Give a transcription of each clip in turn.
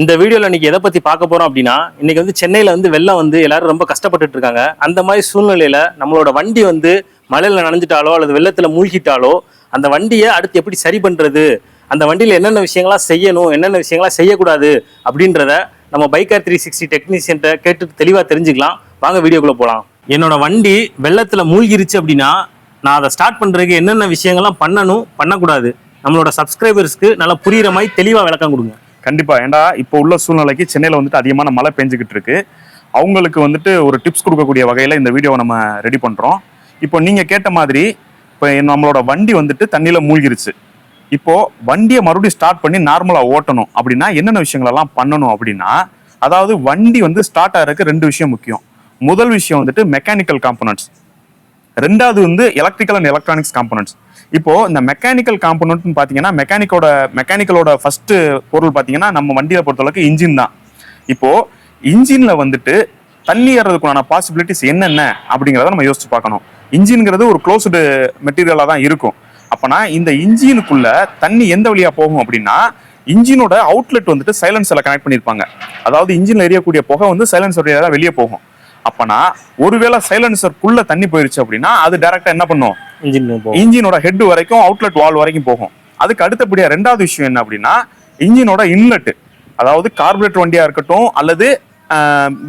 இந்த வீடியோல இன்னைக்கு எதை பத்தி பார்க்க போறோம் அப்படின்னா, இன்னைக்கு சென்னையில வெள்ளம் எல்லாரும் ரொம்ப கஷ்டப்பட்டுட்டு இருக்காங்க. அந்த மாதிரி சூழ்நிலையில நம்மளோட வண்டி மழையில நனைஞ்சிட்டாலோ அல்லது வெள்ளத்துல மூழ்கிட்டாலோ அந்த வண்டியை அடுத்து எப்படி சரி பண்றது, அந்த வண்டியில என்னென்ன விஷயங்கள்லாம் செய்யணும், என்னென்ன விஷயங்கள்லாம் செய்யக்கூடாது அப்படின்றத நம்ம பைக்கர் 360 டெக்னீஷியன்ட்ட கேட்டு தெளிவா தெரிஞ்சுக்கலாம். வாங்க வீடியோக்குள்ள போலாம். என்னோட வண்டி வெள்ளத்துல மூழ்கிருச்சு அப்படின்னா நான் அதை ஸ்டார்ட் பண்றதுக்கு என்னென்ன விஷயங்கள்லாம் பண்ணணும், பண்ணக்கூடாது, நம்மளோட சப்ஸ்கிரைபர்ஸ்க்கு நல்லா புரியுற மாதிரி தெளிவா விளக்கம் கொடுங்க. கண்டிப்பா. ஏண்டா இப்போ உள்ள சூழ்நிலைக்கு சென்னையில அதிகமான மழை பெஞ்சுக்கிட்டு இருக்கு. அவங்களுக்கு ஒரு டிப்ஸ் கொடுக்கக்கூடிய வகையில இந்த வீடியோவை நம்ம ரெடி பண்றோம். இப்போ நீங்க கேட்ட மாதிரி இப்போ நம்மளோட வண்டி தண்ணியில மூழ்கிருச்சு. இப்போ வண்டியை மறுபடியும் ஸ்டார்ட் பண்ணி நார்மலா ஓட்டணும் அப்படின்னா என்னென்ன விஷயங்கள் எல்லாம் பண்ணணும் அப்படின்னா, அதாவது வண்டி ஸ்டார்ட் ஆகிறதுக்கு ரெண்டு விஷயம் முக்கியம். முதல் விஷயம் மெக்கானிக்கல் காம்பனன்ட்ஸ், ரெண்டாவது எலக்ட்ரிக்கல் அண்ட் எலக்ட்ரானிக்ஸ் காம்பனன்ட்ஸ். இப்போ இந்த மெக்கானிக்கல் காம்பனன்ட்னு பாத்தீங்கன்னா மெக்கானிக்கலோட ஃபர்ஸ்ட் பொருள் பாத்தீங்கன்னா நம்ம வண்டியை பொறுத்தளவுக்கு இன்ஜின் தான். இப்போ இன்ஜின்ல தண்ணி ஏறதுக்குண்டான பாசிபிலிட்டிஸ் என்னென்ன அப்படிங்கிறத நம்ம யோசிச்சு பார்க்கணும். இன்ஜின்ங்கிறது ஒரு க்ளோஸ்டு மெட்டீரியலா தான் இருக்கும். அப்பனா இந்த இன்ஜினுக்குள்ள தண்ணி எந்த வழியா போகும் அப்படின்னா, இன்ஜினோட அவுட்லெட் சைலன்சர்ல கனெக்ட் பண்ணிருப்பாங்க. அதாவது இன்ஜின்ல எரியக்கூடிய புகை சைலன்சர் வழியா தான் வெளியே போகும். அப்பனா ஒருவேளை சைலன்சருக்குள்ள தண்ணி போயிருச்சு அப்படின்னா அது டைரக்டா என்ன பண்ணும், இன்ஜினோட ஹெட் வரைக்கும் அவுட்லெட் வால் வரைக்கும் போகும். அதுக்கு அடுத்தபடியா ரெண்டாவது விஷயம் என்ன அப்படின்னா, இன்ஜினோட இன்லெட், அதாவது கார்பரேட்டர் வண்டியா இருக்கட்டும் அல்லது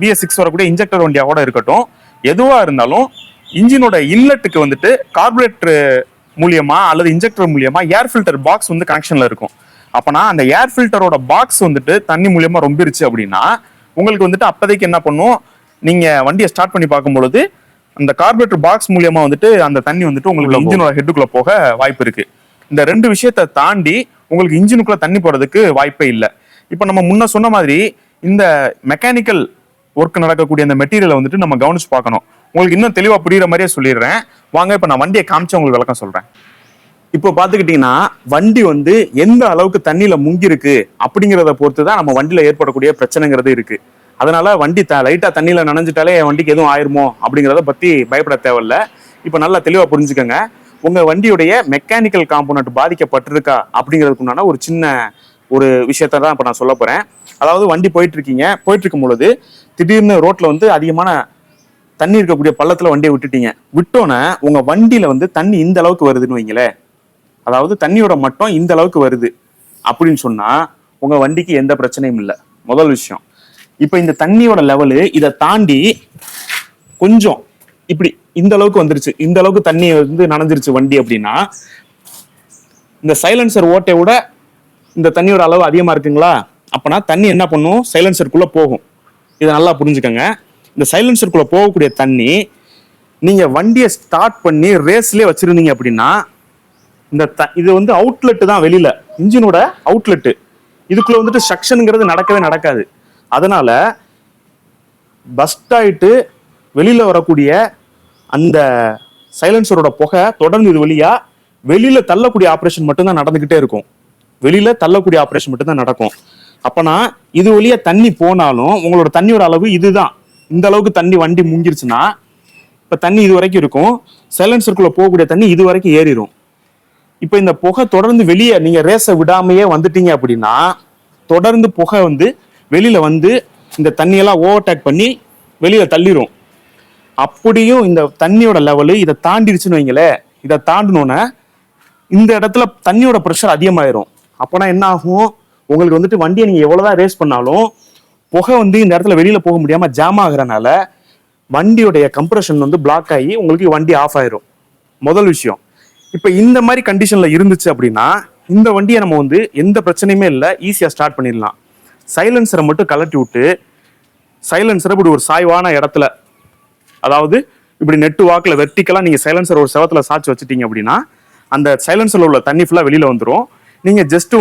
BS6 வரக்கூடிய இன்ஜெக்டர் வண்டியா கூட இருக்கட்டும், எதுவா இருந்தாலும் இன்ஜினோட இன்லெட்டுக்கு கார்பரேட்டர் மூலியமா அல்லது இன்ஜெக்டர் மூலியமா ஏர் ஃபில்டர் பாக்ஸ் கனெக்ஷன்ல இருக்கும். அப்பனா அந்த ஏர் ஃபில்டரோட பாக்ஸ் தண்ணி மூலியமா ரொம்பிருச்சு அப்படின்னா உங்களுக்கு அப்போதைக்கு என்ன பண்ணும், நீங்க வண்டியை ஸ்டார்ட் பண்ணி பார்க்கும் பொழுது அந்த கார்பரேட்டர் பாக்ஸ் மூலியமா அந்த தண்ணி உங்களுக்கு இன்ஜினோட ஹெட்டுக்குள்ள போக வாய்ப்பு இருக்கு. இந்த ரெண்டு விஷயத்தை தாண்டி உங்களுக்கு இன்ஜினுக்குள்ள தண்ணி போறதுக்கு வாய்ப்பே இல்லை. இப்ப நம்ம முன்ன சொன்ன மாதிரி இந்த மெக்கானிக்கல் ஒர்க் நடக்கக்கூடிய அந்த மெட்டீரியலை நம்ம கவனிச்சு பார்க்கணும். உங்களுக்கு இன்னும் தெளிவா புரியுற மாதிரியே சொல்லிடுறேன். வாங்க இப்ப நான் வண்டியை காமிச்சு உங்களுக்கு விளக்கம் சொல்றேன். இப்போ பாத்துக்கிட்டீங்கன்னா வண்டி எந்த அளவுக்கு தண்ணியில முங்கிருக்கு அப்படிங்கிறத பொறுத்து தான் நம்ம வண்டியில ஏற்படக்கூடிய பிரச்சனைங்கிறது இருக்கு. அதனால வண்டி லைட்டா தண்ணியில நனைஞ்சிட்டாலே வண்டிக்கு எதுவும் ஆயிருமோ அப்படிங்கிறத பத்தி பயப்பட தேவையில்ல. இப்ப நல்லா தெளிவா புரிஞ்சுக்கோங்க. உங்க வண்டியுடைய மெக்கானிக்கல் காம்போனன்ட் பாதிக்கப்பட்டிருக்கா அப்படிங்கிறதுக்குண்டான ஒரு சின்ன விஷயத்த தான் இப்ப நான் சொல்ல போறேன். அதாவது வண்டி போயிட்டு இருக்கும் பொழுது திடீர்னு ரோட்ல அதிகமான தண்ணி இருக்கக்கூடிய பள்ளத்துல வண்டியை விட்டுட்டீங்க. விட்டோன்னே உங்க வண்டியில தண்ணி இந்த அளவுக்கு வருதுன்னு வைங்களேன், அதாவது தண்ணியோட மட்டம் இந்த அளவுக்கு வருது அப்படின்னு சொன்னா உங்க வண்டிக்கு எந்த பிரச்சனையும் இல்லை. முதல் விஷயம். இப்ப இந்த தண்ணியோட லெவலு இதை தாண்டி கொஞ்சம் இப்படி இந்த அளவுக்கு வந்துருச்சு, இந்த அளவுக்கு தண்ணி நனைஞ்சிருச்சு வண்டி அப்படின்னா இந்த சைலன்சர் ஓட்டை விட இந்த தண்ணியோட அளவு அதிகமா இருக்குங்களா, அப்பனா தண்ணி என்ன பண்ணும், சைலன்சருக்குள்ள போகும். இதை நல்லா புரிஞ்சுக்கோங்க. இந்த சைலன்சருக்குள்ள போகக்கூடிய தண்ணி நீங்க வண்டியை ஸ்டார்ட் பண்ணி ரேஸ்லயே வச்சிருந்தீங்க அப்படின்னா இந்த இது அவுட்லெட் தான், வெளியில இன்ஜினோட அவுட்லெட், இதுக்குள்ள சக்ஷனுங்கிறது நடக்கவே நடக்காது. அதனால பஸ்ட் ஆயிட்டு வெளியில வரக்கூடிய அந்த சைலன்சரோட புகை தொடர்ந்து இது வழியா வெளியில தள்ளக்கூடிய ஆப்ரேஷன் மட்டும்தான் நடந்துகிட்டே இருக்கும். வெளியில தள்ளக்கூடிய ஆப்ரேஷன் மட்டும்தான் நடக்கும். அப்பனா இது வழியா தண்ணி போனாலும் உங்களோட தண்ணியோட அளவு இதுதான். இந்த அளவுக்கு தண்ணி வண்டி முங்கிருச்சுன்னா இப்ப தண்ணி இது வரைக்கும் இருக்கும், சைலன்சருக்குள்ள போகக்கூடிய தண்ணி இது வரைக்கும் ஏறிடும். இப்ப இந்த புகை தொடர்ந்து வெளியே நீங்க ரேஸை விடாமையே வந்துட்டீங்க அப்படின்னா தொடர்ந்து புகை வெளியில இந்த தண்ணியெல்லாம் ஓவர்டேக் பண்ணி வெளியில தள்ளிரும். அப்படியும் இந்த தண்ணியோட லெவலு இதை தாண்டிடுச்சுன்னு வைங்களேன், இதை தாண்டினோன்னே இந்த இடத்துல தண்ணியோட ப்ரெஷர் அதிகமாயிரும். அப்போனா என்ன ஆகும், உங்களுக்கு வண்டியை நீங்க எவ்வளவுதான் ரேஸ் பண்ணாலும் புகை இந்த இடத்துல வெளியில போக முடியாம ஜாம் ஆகுறதுனால வண்டியோடைய கம்ப்ரெஷன் பிளாக் ஆகி உங்களுக்கு வண்டி ஆஃப் ஆயிரும். முதல் விஷயம். இப்ப இந்த மாதிரி கண்டிஷன்ல இருந்துச்சு அப்படின்னா இந்த வண்டியை நம்ம எந்த பிரச்சனையுமே இல்லை, ஈஸியா ஸ்டார்ட் பண்ணிடலாம். சைலன்சரை மட்டும் கலட்டி விட்டு சைலன்சரை இப்படி ஒரு சாய்வான இடத்துல, அதாவது இப்படி நெட்டு வாக்குல வெர்டிக்கலா நீங்க சைலன்சர் ஒரு செவத்துல சாய்ச்சி வச்சுட்டீங்க அப்படின்னா அந்த சைலன்சர்ல உள்ள தண்ணி ஃபுல்லா வெளியில வந்துடும். நீங்க ஜஸ்ட்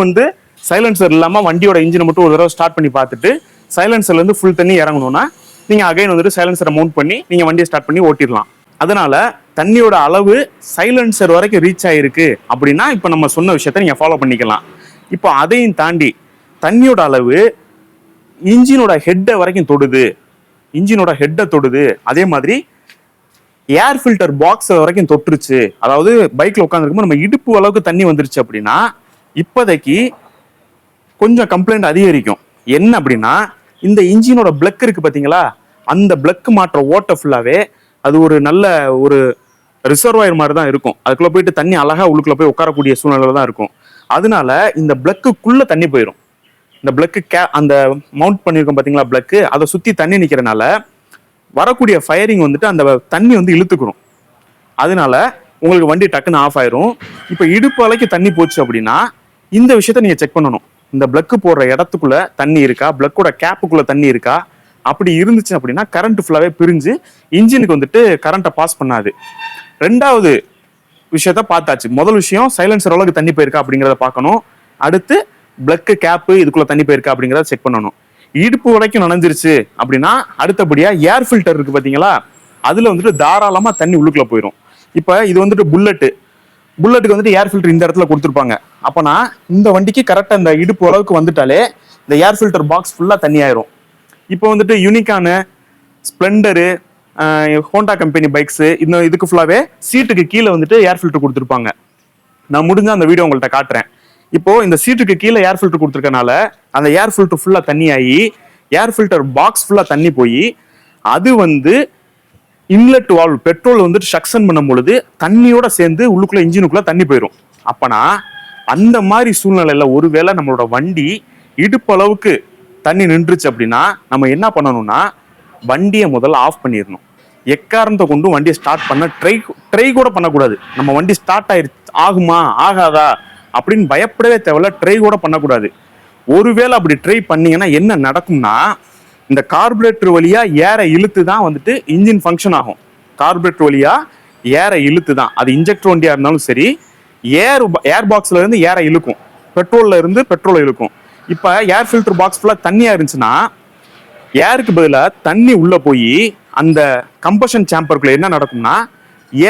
சைலன்சர் இல்லாம வண்டியோட இன்ஜினை மட்டும் ஒரு தடவை ஸ்டார்ட் பண்ணி பார்த்துட்டு சைலன்சர்ல இருந்து ஃபுல் தண்ணி இறங்கணும்னா நீங்க அகைன் சைலன்சரை மவுண்ட் பண்ணி நீங்க வண்டியை ஸ்டார்ட் பண்ணி ஓட்டிடலாம். அதனால தண்ணியோட அளவு சைலன்சர் வரைக்கும் ரீச் ஆயிருக்கு அப்படின்னா இப்ப நம்ம சொன்ன விஷயத்த நீங்க ஃபாலோ பண்ணிக்கலாம். இப்போ அதையும் தாண்டி தண்ணியோட அளவு இன்ஜினோட ஹெட்டை வரைக்கும் தொடுது, இன்ஜினோட ஹெட்டை தொடுது, அதே மாதிரி ஏர் ஃபில்டர் பாக்ஸ் வரைக்கும் தொட்டுருச்சு, அதாவது பைக்ல உட்காந்துருக்கும்போது நம்ம இடுப்பு அளவுக்கு தண்ணி வந்துருச்சு அப்படின்னா இப்போதைக்கு கொஞ்சம் கம்ப்ளைண்ட் அதிகரிக்கும். என்ன அப்படின்னா இந்த இன்ஜினோட பிளக் இருக்கு பாத்தீங்களா, அந்த பிளக் மாற்ற ஓட்ட ஃபுல்லாவே அது ஒரு நல்ல ஒரு ரிசர்வாயர் மாதிரி தான் இருக்கும். அதுக்குள்ள போயிட்டு தண்ணி அழகா உள்ளுக்குள்ள போய் உட்காரக்கூடிய சூழ்நிலை தான் இருக்கும். அதனால இந்த பிளக்குக்குள்ள தண்ணி போயிடும். இந்த பிளக்கு அந்த மவுண்ட் பண்ணியிருக்கோம் பாத்தீங்களா பிளக்கு, அதை சுத்தி தண்ணி நிக்கிறனால வரக்கூடிய ஃபயரிங் வந்துட்டு அந்த தண்ணி வந்து இழுத்துக்கிறோம். அதனால உங்களுக்கு வண்டி டக்குன்னு ஆஃப் ஆயிரும். இப்போ இடுப்பு அளவுக்கு தண்ணி போச்சு அப்படின்னா இந்த விஷயத்த நீங்க செக் பண்ணணும். இந்த பிளக்கு போடுற இடத்துக்குள்ள தண்ணி இருக்கா, பிளக்கோட கேப்புக்குள்ள தண்ணி இருக்கா. அப்படி இருந்துச்சு அப்படின்னா கரண்ட் ஃபுல்லாவே பிரிஞ்சு இன்ஜினுக்கு வந்துட்டு கரண்ட்டை பாஸ் பண்ணாது. ரெண்டாவது விஷயத்த பார்த்தாச்சு. முதல் விஷயம் சைலன்சர் அளவுக்கு தண்ணி போயிருக்கா அப்படிங்கிறத பார்க்கணும். அடுத்து பிளக்கு கேப்பு இதுக்குள்ள தண்ணி போயிருக்கா அப்படிங்கிறத செக் பண்ணணும். இடுப்பு வரைக்கும் நனைஞ்சிருச்சு அப்படின்னா அடுத்தபடியா ஏர் ஃபில்டர் இருக்கு பாத்தீங்களா, அதுல வந்துட்டு தாராளமா தண்ணி உள்ளுக்குள்ள போயிடும். இப்ப இது வந்துட்டு புல்லட்டுக்கு வந்துட்டு ஏர் ஃபில்டர் இந்த இடத்துல கொடுத்துருப்பாங்க. அப்பனா இந்த வண்டிக்கு கரெக்டா இந்த இடுப்பு அளவுக்கு வந்துட்டாலே இந்த ஏர் ஃபில்டர் பாக்ஸ் ஃபுல்லா தண்ணி ஆயிரும். இப்போ வந்துட்டு யூனிக்கான ஸ்ப்ளெண்டரு, ஹோண்டா கம்பெனி பைக்ஸ் இன்னும் இதுக்கு ஃபுல்லாவே சீட்டுக்கு கீழே வந்துட்டு ஏர் ஃபில்டர் கொடுத்துருப்பாங்க. நான் முடிஞ்ச அந்த வீடியோ உங்கள்கிட்ட காட்டுறேன். இப்போ இந்த சீட்டுக்கு கீழே ஏர் ஃபில்டர் கொடுத்துருக்கனால அந்த ஏர் ஃபில்டர் ஃபுல்லா தண்ணி ஆகி ஏர் ஃபில்டர் பாக்ஸ் ஃபுல்லா தண்ணி போய் அது வந்து இன்லெட் வால்வ் பெட்ரோல் வந்துட்டு சக்ஷன் பண்ணும் பொழுது தண்ணியோட சேர்ந்து உள்ளுக்குள்ள இன்ஜினுக்குள்ள தண்ணி போயிடும். அப்பனா அந்த மாதிரி சூழ்நிலையில ஒருவேளை நம்மளோட வண்டி இடுப்பு அளவுக்கு தண்ணி நின்றுச்சு அப்படின்னா நம்ம என்ன பண்ணணும்னா வண்டியை முதல்ல ஆஃப் பண்ணிடணும். எக்காரணத்தை கொண்டு வண்டியை ஸ்டார்ட் பண்ண ட்ரை கூட பண்ணக்கூடாது. நம்ம வண்டி ஸ்டார்ட் ஆகுமா ஆகாதா அப்படின்னு பயப்படவே தேவையில்ல, ட்ரை கூட பண்ணக்கூடாது. ஒருவேளை அப்படி ட்ரை பண்ணீங்கன்னா என்ன நடக்கும்னா இந்த கார்பரேட்டர் வழியா ஏற இழுத்து தான் வந்துட்டு இன்ஜின் ஃபங்க்ஷன் ஆகும். கார்பரேட்டர் வழியா ஏற இழுத்து தான், அது இன்ஜெக்டர் வண்டியா இருந்தாலும் சரி, ஏர் பாக்ஸ்ல இருந்து ஏற இழுக்கும், பெட்ரோல்ல இருந்து பெட்ரோல் இழுக்கும். இப்ப ஏர் ஃபில்டர் பாக்ஸ் ஃபுல்லா தண்ணியா இருந்துச்சுன்னா ஏருக்கு பதிலாக தண்ணி உள்ள போய் அந்த கம்ப்ரஷன் சேம்பருக்குள்ள என்ன நடக்கும்னா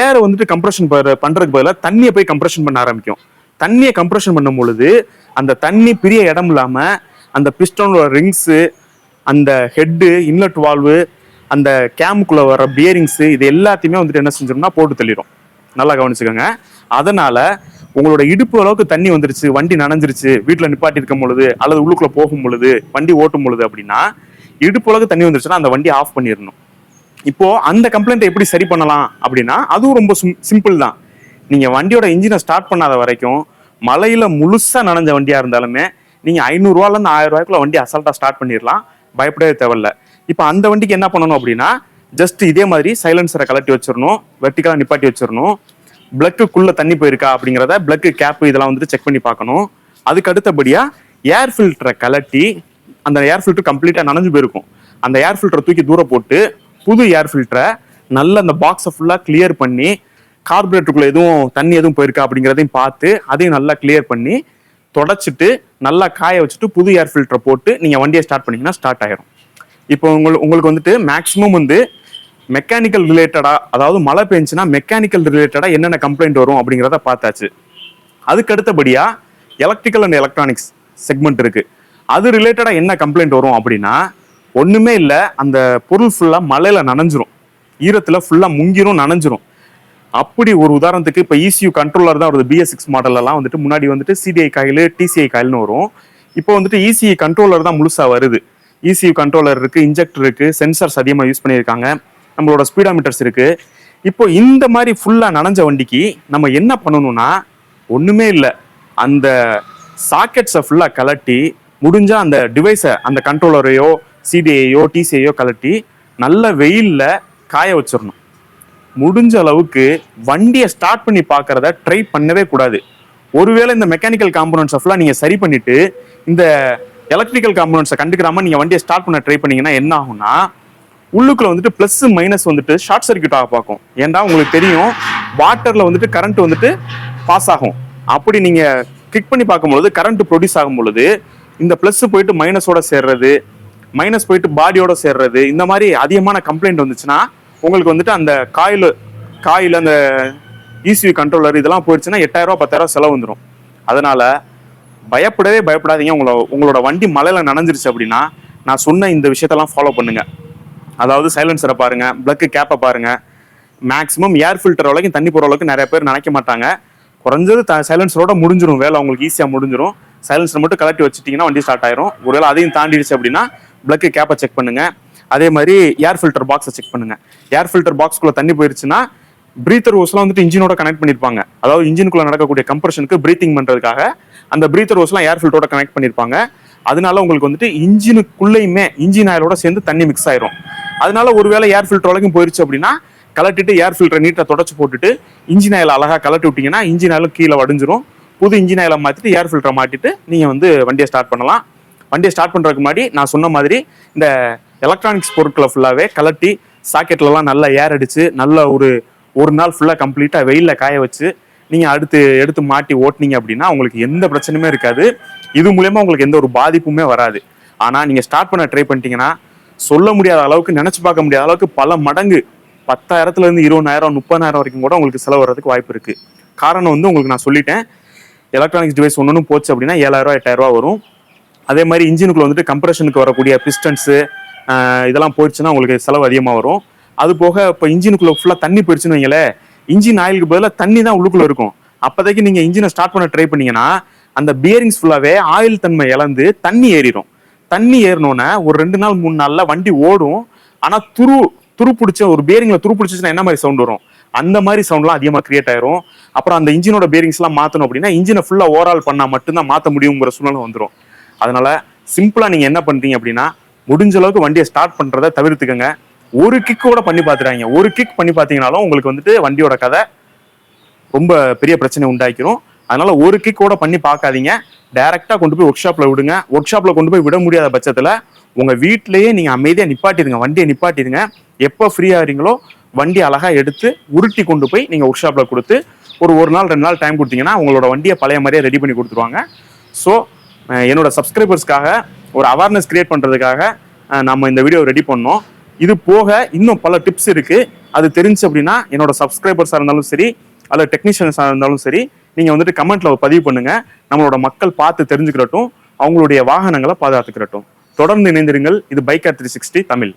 ஏரை வந்துட்டு கம்ப்ரஷன் பண்றதுக்கு பதிலாக தண்ணியை போய் கம்ப்ரஷன் பண்ண ஆரம்பிக்கும். தண்ணியை கம்ப்ரஷன் பண்ணும் பொழுது அந்த தண்ணி பிரிய இடம் இல்லாம அந்த பிஸ்டனோட ரிங்ஸு, அந்த ஹெட்டு, இன்லெட் வால்வு, அந்த கேமுக்குள்ள வர பியரிங்ஸு இது எல்லாத்தையுமே வந்துட்டு என்ன செஞ்சோம்னா போட்டு தள்ளிடும். நல்லா கவனிச்சுக்கோங்க. அதனால உங்களோட இடுப்பு அளவுக்கு தண்ணி வந்துருச்சு, வண்டி நனைஞ்சிருச்சு, வீட்டில் நிப்பாட்டி இருக்கும் பொழுது அல்லது உள்ளுக்குள்ள போகும் பொழுது வண்டி ஓட்டும் பொழுது அப்படின்னா இடுப்பு அளவுக்கு தண்ணி வந்துருச்சுன்னா அந்த வண்டி ஆஃப் பண்ணிடணும். இப்போ அந்த கம்ப்ளைண்ட்டை எப்படி சரி பண்ணலாம் அப்படின்னா அதுவும் ரொம்ப சிம்பிள் தான். நீங்க வண்டியோட இன்ஜினை ஸ்டார்ட் பண்ணாத வரைக்கும் மலையில முழுசா நனைஞ்ச வண்டியா இருந்தாலுமே நீங்க 500 ரூபாயில இருந்து 1000 ரூபாய்க்குள்ள வண்டி அசால்ட்டா ஸ்டார்ட் பண்ணிடலாம், பயப்படவே தேவையில்ல. இப்போ அந்த வண்டிக்கு என்ன பண்ணணும் அப்படின்னா ஜஸ்ட் இதே மாதிரி சைலன்சரை கலட்டி வச்சிடணும், வெர்டிகலா நிப்பாட்டி வச்சிடணும். பிளக்குக்குள்ள தண்ணி போயிருக்கா அப்படிங்கிறத பிளக்கு கேப் இதெல்லாம் வந்துட்டு செக் பண்ணி பார்க்கணும். அதுக்கு அடுத்தபடியா ஏர் ஃபில்டரை கலட்டி, அந்த ஏர் ஃபில்டர் கம்ப்ளீட்டா நனைஞ்சு போயிருக்கும், அந்த ஏர் ஃபில்டரை தூக்கி தூர போட்டு புது ஏர் ஃபில்டரை நல்ல அந்த பாக்ஸை ஃபுல்லா கிளியர் பண்ணி கார்பரேட்டருக்குள்ள எதுவும் தண்ணி எதுவும் போயிருக்கா அப்படிங்கிறதையும் பார்த்து அதையும் நல்லா கிளியர் பண்ணி தொடச்சிட்டு நல்லா காய வச்சுட்டு புது ஏர் ஃபில்டரை போட்டு நீங்க வண்டியை ஸ்டார்ட் பண்ணீங்கன்னா ஸ்டார்ட் ஆயிரும். இப்போ உங்களுக்கு வந்துட்டு மேக்ஸிமம் வந்து மெக்கானிக்கல் ரிலேட்டடா, அதாவது மழை பெஞ்சுன்னா மெக்கானிக்கல் ரிலேட்டடா என்னென்ன கம்ப்ளைண்ட் வரும் அப்படிங்கிறத பார்த்தாச்சு. அதுக்கு அடுத்தபடியா எலக்ட்ரிக்கல் அண்ட் எலக்ட்ரானிக்ஸ் செக்மெண்ட் இருக்கு. அது ரிலேட்டடா என்ன கம்ப்ளைண்ட் வரும் அப்படின்னா ஒண்ணுமே இல்லை, அந்த பொருள் ஃபுல்லா மழையில நனைஞ்சிரும், ஈரத்துல ஃபுல்லா முங்கிரும், நனைஞ்சிரும். அப்படி ஒரு உதாரணத்துக்கு இப்போ ECU கண்ட்ரோலர் தான் வருது. BS6 மாடல் எல்லாம் வந்துட்டு முன்னாடி வந்துட்டு CDI காயில், TCI காயில்னு வரும். இப்போ வந்துட்டு ECU கண்ட்ரோலர் தான் முழுசா வருது. ECU கண்ட்ரோலர் இருக்கு, இன்ஜெக்டர் இருக்கு, சென்சார்ஸ் அதிகமாக யூஸ் பண்ணியிருக்காங்க, நம்மளோட ஸ்பீடாமீட்டர்ஸ் இருக்கு. இப்போ இந்த மாதிரி ஃபுல்லா நனைஞ்ச வண்டிக்கு நம்ம என்ன பண்ணணும்னா ஒண்ணுமே இல்லை, அந்த சாக்கெட்ஸை ஃபுல்லா கலட்டி முடிஞ்சா அந்த டிவைஸை, அந்த கண்ட்ரோலரையோ CDIயோ TCIயோ கலட்டி நல்ல வெயில்ல காய வச்சிடணும். முடிஞ்ச அளவுக்கு வண்டியை ஸ்டார்ட் பண்ணி பார்க்கறத ட்ரை பண்ணவே கூடாது. ஒருவேளை இந்த மெக்கானிக்கல் காம்போனன்ட்ஸ் ஃபுல்லா நீங்க சரி பண்ணிட்டு இந்த எலக்ட்ரிக்கல் காம்போனன்ட்ஸை கண்டுக்கிறாம நீங்க வண்டியை ஸ்டார்ட் பண்ண ட்ரை பண்ணீங்கன்னா என்ன ஆகும்னா உள்ளுக்குள்ள வந்துட்டு பிளஸ் மைனஸ் வந்துட்டு ஷார்ட் சர்க்யூட் ஆக பார்க்கும். ஏன்டா உங்களுக்கு தெரியும் வாட்டர்ல வந்துட்டு கரண்ட் வந்துட்டு பாஸ் ஆகும். அப்படி நீங்க கிளிக் பண்ணி பார்க்கும்பொழுது கரண்ட் ப்ரொடியூஸ் ஆகும் பொழுது இந்த பிளஸ் போயிட்டு மைனஸோட சேர்றது, மைனஸ் போயிட்டு பாடியோட சேர்றது, இந்த மாதிரி அதிகமான கம்ப்ளைண்ட் வந்துச்சுன்னா உங்களுக்கு வந்துட்டு அந்த காயில் அந்த ECU கண்ட்ரோலர் இதெல்லாம் போயிடுச்சுன்னா 8000 ரூபா 10,000 செலவு வந்துடும். அதனால பயப்படவே பயப்படாதீங்க. உங்களோட வண்டி மழையில நனைஞ்சிருச்சு அப்படின்னா நான் சொன்ன இந்த விஷயத்தெல்லாம் ஃபாலோ பண்ணுங்க. அதாவது சைலன்சரை பாருங்க, பிளக்கு கேப்பை பாருங்க, மேக்ஸிமம் ஏர் ஃபில்டர் வரைக்கும் தண்ணி போகிற அளவுக்கு நிறைய பேர் நினைக்க மாட்டாங்க. குறைஞ்சது சைலன்சரோட முடிஞ்சிடும் வேலை, உங்களுக்கு ஈஸியாக முடிஞ்சிடும். சைலன்சர் மட்டும் கலட்டி வச்சுட்டீங்கன்னா வண்டி ஸ்டார்ட் ஆயிரும். ஒருவேளை அதையும் தாண்டிடுச்சு அப்படின்னா பிளக்கு கேப்பை செக் பண்ணுங்க. அதே மாதிரி ஏர் ஃபில்டர் பாக்ஸை செக் பண்ணுங்க. ஏர் ஃபில்டர் பாக்ஸ்குள்ள தண்ணி போயிருச்சுன்னா பிரீத்தர் ஹோஸ்லாம் வந்துட்டு இன்ஜினோட கனெக்ட் பண்ணிருப்பாங்க. அதாவது இன்ஜினுக்குள்ள நடக்கக்கூடிய கம்ப்ரஷனுக்கு பிரீத்திங் பண்றதுக்காக அந்த பிரீத்தர் ஹோஸ்லாம் ஏர் ஃபில்டரோட கனெக்ட் பண்ணிருப்பாங்க. அதனால உங்களுக்கு வந்துட்டு இன்ஜினுக்குள்ளேயுமே இன்ஜின் ஆயிலோட சேர்ந்து தண்ணி மிக்ஸ் ஆயிரும். அதனால ஒருவேளை ஏர் ஃபில்டர் வரைக்கும் போயிருச்சு அப்படின்னா கலட்டிட்டு ஏர் ஃபில்டரை நீட்டா தொடச்சு போட்டுட்டு இன்ஜின் ஆயில் அழகா கலட்டி விட்டீங்கன்னா இன்ஜின் ஆயிலும் கீழே வடிஞ்சிரும். புது இன்ஜின் ஆயில மாத்திட்டு ஏர் ஃபில்டரை மாட்டிட்டு நீங்க வந்து வண்டியை ஸ்டார்ட் பண்ணலாம். வண்டியை ஸ்டார்ட் பண்றதுக்கு முன்னாடி நான் சொன்ன மாதிரி இந்த எலக்ட்ரானிக்ஸ் பொருட்களை ஃபுல்லாவே கலட்டி சாக்கெட்லலாம் நல்லா ஏர் அடிச்சு நல்ல ஒரு நாள் ஃபுல்லா கம்ப்ளீட்டா வெயில்ல காய வச்சு நீங்க எடுத்து மாட்டி ஓட்டினீங்க அப்படின்னா உங்களுக்கு எந்த பிரச்சனையுமே இருக்காது. இது மூலயமா உங்களுக்கு எந்த ஒரு பாதிப்புமே வராது. ஆனா நீங்க ஸ்டார்ட் பண்ண ட்ரை பண்ணிட்டீங்கன்னா சொல்ல முடியாத அளவுக்கு, நினைச்சு பார்க்க முடியாத அளவுக்கு பல மடங்கு 10,000 இருந்து 20,000 30,000 வரைக்கும் கூட உங்களுக்கு செலவு வர்றதுக்கு வாய்ப்பு இருக்கு. காரணம் வந்து உங்களுக்கு நான் சொல்லிட்டேன், எலக்ட்ரானிக்ஸ் டிவைஸ் ஒன்று போச்சு அப்படின்னா 7,000 8,000 வரும். அதே மாதிரி இன்ஜினுக்குள்ள வந்துட்டு கம்ப்ரஷனுக்கு வரக்கூடிய பிஸ்டன்ஸு இதெல்லாம் போயிடுச்சுன்னா உங்களுக்கு செலவு அதிகமாக வரும். அது போக இப்போ இன்ஜினுக்குள்ள ஃபுல்லாக தண்ணி போயிடுச்சுன்னு வைங்களேன், இன்ஜின் ஆயிலுக்கு பதிலாக தண்ணி தான் உள்ளுக்குள்ள இருக்கும். அப்போதைக்கு நீங்கள் இன்ஜினை ஸ்டார்ட் பண்ண ட்ரை பண்ணீங்கன்னா அந்த பியரிங்ஸ் ஃபுல்லாகவே ஆயில் தன்மை இழந்து தண்ணி ஏறிடும். தண்ணி ஏறினோன்னே ஒரு 2 நாள் 3 நாள்ல வண்டி ஓடும். ஆனால் துரு பிடிச்ச ஒரு பியரிங்ல துரு பிடிச்சிச்சுன்னா என்ன மாதிரி சவுண்ட் வரும், அந்த மாதிரி சவுண்ட்லாம் அதிகமாக கிரியேட் ஆயிரும். அப்புறம் அந்த இன்ஜினோட பியரிங்ஸ் எல்லாம் மாற்றணும் அப்படின்னா இன்ஜினை ஃபுல்லா ஓவரால் பண்ணா மட்டும்தான் மாற்ற முடியுங்கிற சூழ்நிலை வந்துடும். அதனால சிம்பிளா நீங்க என்ன பண்றீங்க அப்படின்னா முடிஞ்ச அளவுக்கு வண்டியை ஸ்டார்ட் பண்றதை தவிர்த்துக்கங்க. ஒரு கிக்கோட பண்ணி பார்த்துறாங்க. ஒரு கிக் பண்ணி பார்த்தீங்கன்னாலும் உங்களுக்கு வந்துட்டு வண்டியோட கதை ரொம்ப பெரிய பிரச்சனை உண்டாக்கிரும். அதனால ஒரு கிக்கோட பண்ணி பார்க்காதீங்க. டைரக்டா கொண்டு போய் ஒர்க் ஷாப்ல விடுங்க. ஒர்க் ஷாப்ல கொண்டு போய் விட முடியாத பட்சத்துல உங்க வீட்லயே நீங்க அமைதியா நிப்பாட்டிடுங்க, வண்டியை நிப்பாட்டிடுங்க. எப்போ ஃப்ரீயா ஆகிறீங்களோ வண்டி அழகா எடுத்து உருட்டி கொண்டு போய் நீங்க ஒர்க் ஷாப்ல கொடுத்து ஒரு நாள் 2 நாள் டைம் கொடுத்தீங்கன்னா உங்களோட வண்டியை பழைய மாதிரியே ரெடி பண்ணி கொடுத்துருவாங்க. ஸோ என்னோட சப்ஸ்கிரைபர்ஸ்க்காக ஒரு அவேர்னஸ் கிரியேட் பண்றதுக்காக நம்ம இந்த வீடியோ ரெடி பண்ணோம். இது போக இன்னும் பல டிப்ஸ் இருக்கு. அது தெரிஞ்சு அப்படின்னா என்னோட சப்ஸ்கிரைபர்ஸா இருந்தாலும் சரி அல்லது டெக்னீஷியன்ஸா இருந்தாலும் சரி நீங்க வந்துட்டு கமெண்ட்ல பதிவு பண்ணுங்க. நம்மளோட மக்கள் பார்த்து தெரிஞ்சுக்கிறட்டும், அவங்களுடைய வாகனங்களை பாதுகாத்துக்கிறட்டும். தொடர்ந்து இணைந்திருங்கள். இது பைக்கர் 360 தமிழ்.